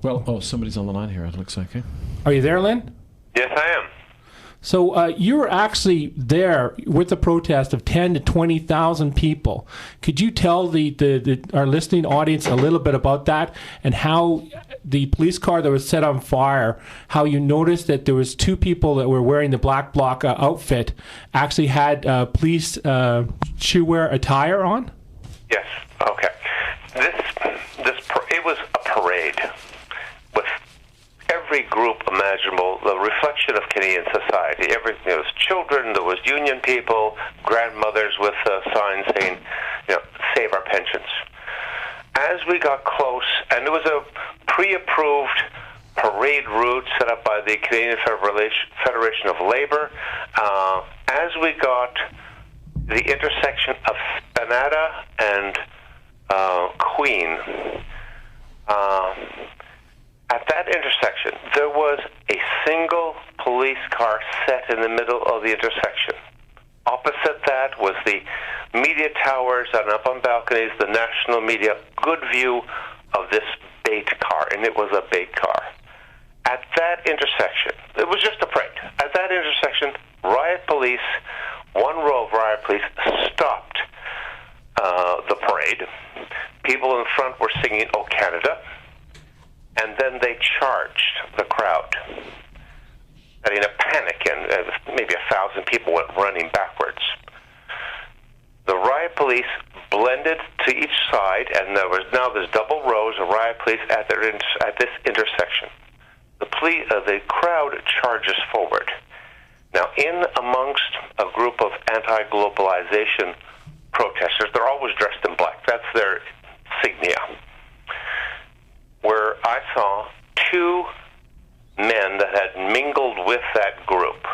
Well, somebody's on the line here, it looks like. Eh? Are you there, Lyn? Yes, I am. So you were actually there with a protest of 10 to 20,000 people. Could you tell our listening audience a little bit about that and how the police car that was set on fire, how you noticed that there was two people that were wearing the Black Bloc outfit actually had police shoe wear attire on? Yes. Okay. It was a parade with every group imaginable, the reflection of Canadian society. There was children, there was union people, grandmothers with signs saying, save our pensions. As we got close, and there was a pre-approved parade route set up by the Canadian Federation of Labor, as we got the intersection of Spanata and Queen, at that intersection, there was a single police car set in the middle of the intersection. Opposite that was the media towers, and up on balconies, the national media, good view of this bait car, and it was a bait car. At that intersection, it was just a parade. At that intersection, riot police, one row of riot police stopped the parade. People in front were singing "O Canada," and then they charged the crowd, setting a panic, and maybe 1,000 people went running backwards. The riot police blended to each side, and there's double rows of riot police at this intersection. The crowd charges forward. Now, in amongst a group of anti-globalization protesters, they're always dressed in black. That's their insignia. Where I saw two men that had mingled with that group.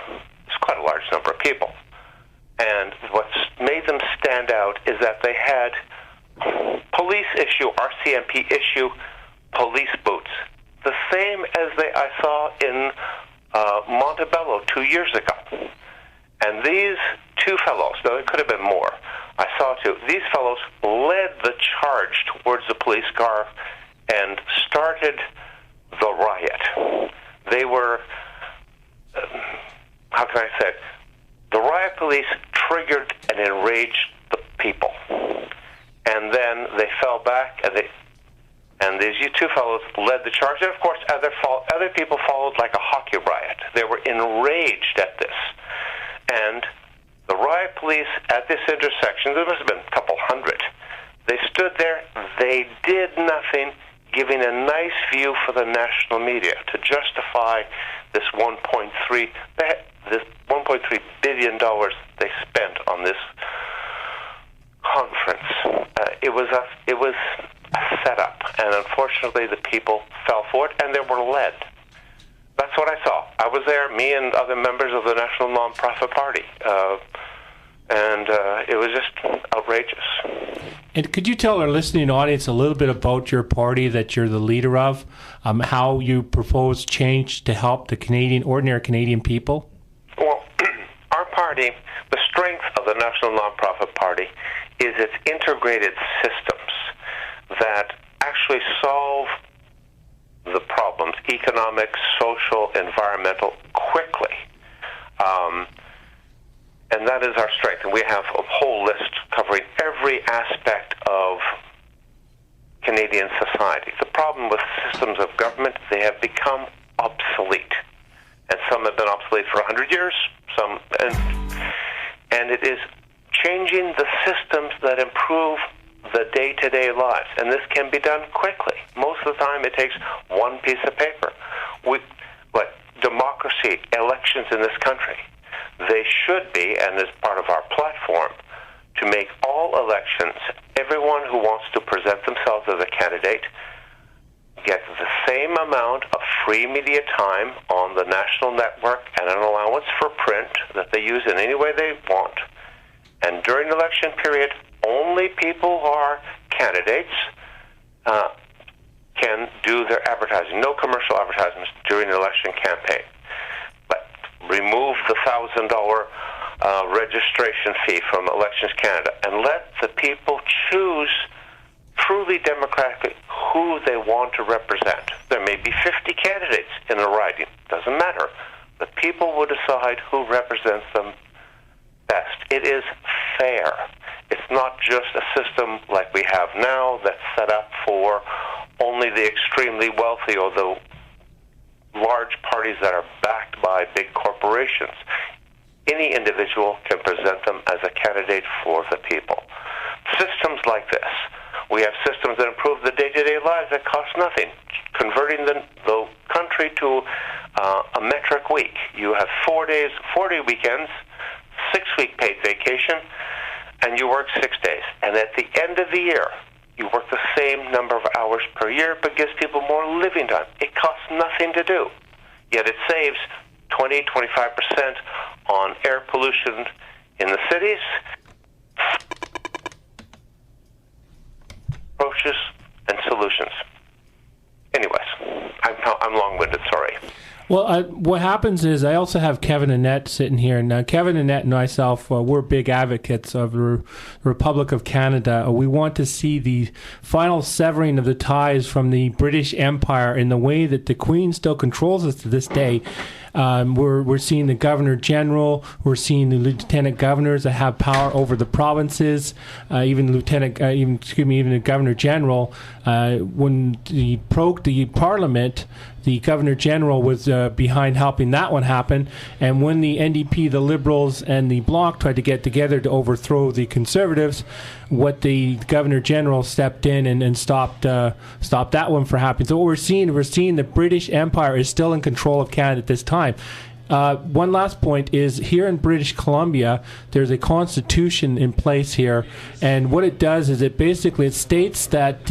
It's quite a large number of people. And what made them stand out is that they had police issue, RCMP issue, police boots. The same as I saw in Montebello 2 years ago. And these two fellows, now there could have been more, I saw two, these fellows led the charge towards the police car and started the riot. They were, how can I say it? The riot police triggered and enraged the people. And then they fell back, and these two fellows led the charge. And, of course, other people followed like a hockey riot. They were enraged at this. And the riot police at this intersection, there must have been a couple hundred, they stood there, they did nothing, giving a nice view for the national media to justify this $1.3 billion they spent on this conference. It was a setup, and unfortunately the people fell for it, and they were led. That's what I saw. I was there, me and other members of the National Nonprofit Party, and it was just outrageous. And could you tell our listening audience a little bit about your party that you're the leader of, how you propose change to help the ordinary Canadian people? Well, our party, the strength of the National Nonprofit Party is its integrated systems that actually solve the problems, economic, social, environmental, quickly. And that is our strength. And we have a whole list covering every aspect of Canadian society. The problem with systems of government, they have become obsolete. And some have been obsolete for 100 years, and it is changing the systems that improve the day-to-day lives. And this can be done quickly. Most of the time it takes one piece of paper. Democracy, elections in this country, they should be, and as part of our platform, to make all elections, everyone who wants to present themselves as a candidate get the same amount of free media time on the national network and an allowance for print that they use in any way they want. And during the election period, only people who are candidates can do their advertising. No commercial advertisements during the election campaign. But remove the $1,000 registration fee from Elections Canada and let the people choose truly democratically who they want to represent. There may be 50 candidates in a riding. Doesn't matter. The people will decide who represents them best. It is fair. It's not just a system like we have now that's set up for only the extremely wealthy or the large parties that are backed by big corporations. Any individual can present them as a candidate for the people. Systems like this, we have systems that improve the day-to-day lives that cost nothing. Converting the country to a metric week. You have 4 days, 4-day weekends, 6-week paid vacation, and you work 6 days. And at the end of the year, you work the same number of hours per year, but gives people more living time. It costs nothing to do, yet it saves 20-25% on air pollution in the cities. Approaches and solutions. Anyways, I'm long-winded, sorry. Well, what happens is I also have Kevin Annett sitting here. And Kevin Annett and myself, we're big advocates of the Republic of Canada. We want to see the final severing of the ties from the British Empire in the way that the Queen still controls us to this day. We're seeing the Governor General. We're seeing the Lieutenant Governors that have power over the provinces. Even the Governor General. When he broke the Parliament, the Governor General was behind helping that one happen. And when the NDP, the Liberals, and the Bloc tried to get together to overthrow the Conservatives, what the Governor General stepped in and stopped that one from happening. So what we're seeing the British Empire is still in control of Canada at this time. One last point is here in British Columbia, there's a constitution in place here, and what it does is it states that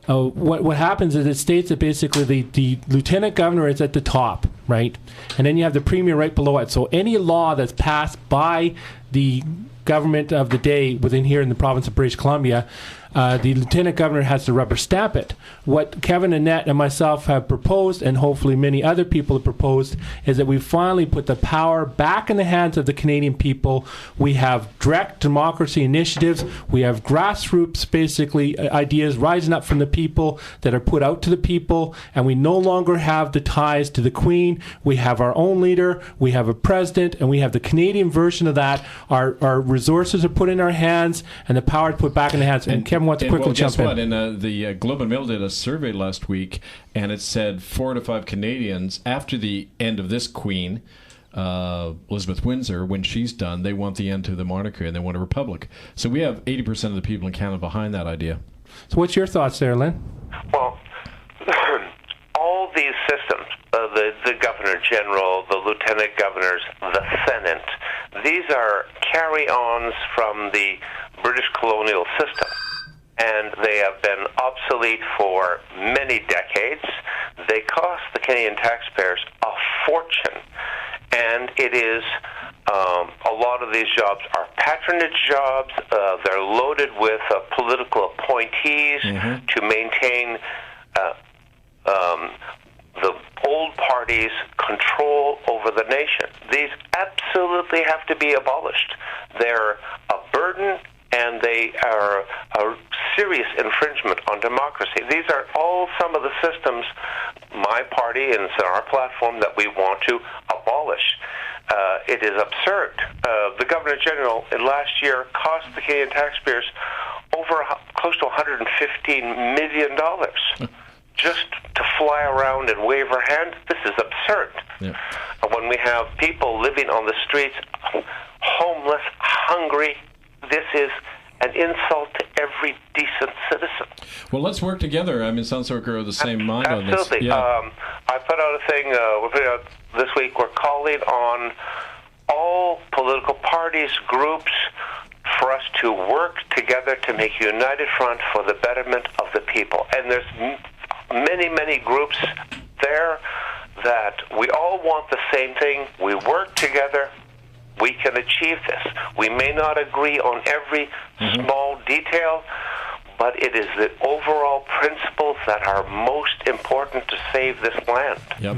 what happens is it states that basically the lieutenant governor is at the top, right? And then you have the premier right below it. So any law that's passed by the government of the day within here in the province of British Columbia, the lieutenant governor has to rubber stamp it. What Kevin Annett and myself have proposed, and hopefully many other people have proposed, is that we finally put the power back in the hands of the Canadian people. We have direct democracy initiatives. We have grassroots, basically, ideas rising up from the people that are put out to the people, and we no longer have the ties to the Queen. We have our own leader. We have a president, and we have the Canadian version of that. Our resources are put in our hands, and the power is put back in the hands. And Kevin wants to quickly jump in. And the Globe and Mail did a survey last week, and it said 4 to 5 Canadians, after the end of this Queen, Elizabeth Windsor, when she's done, they want the end to the monarchy and they want a republic. So we have 80% of the people in Canada behind that idea. So what's your thoughts there, Lyn? Well, all these systems, the Governor General, the Lieutenant Governors, the Senate, these are carry-ons from the British colonial system. And they have been obsolete for many decades. They cost the Canadian taxpayers a fortune. And it is, a lot of these jobs are patronage jobs. They're loaded with political appointees to maintain the old party's control over the nation. These absolutely have to be abolished. They're a burden, and they are a serious infringement on democracy. These are all some of the systems my party and it's in our platform that we want to abolish. It is absurd. The Governor General last year cost the Canadian taxpayers over close to $115 million just to fly around and wave her hand. This is absurd. Yeah. When we have people living on the streets, homeless, hungry, this is an insult to every decent citizen. Well, let's work together. I mean, it sounds like we're of the same mind on this. Absolutely. Yeah. I put out a thing we put out this week. We're calling on all political parties, groups, for us to work together to make a united front for the betterment of the people. And there's many, many groups there that we all want the same thing. We work together. We can achieve this. We may not agree on every small detail, but it is the overall principles that are most important to save this land. Yep.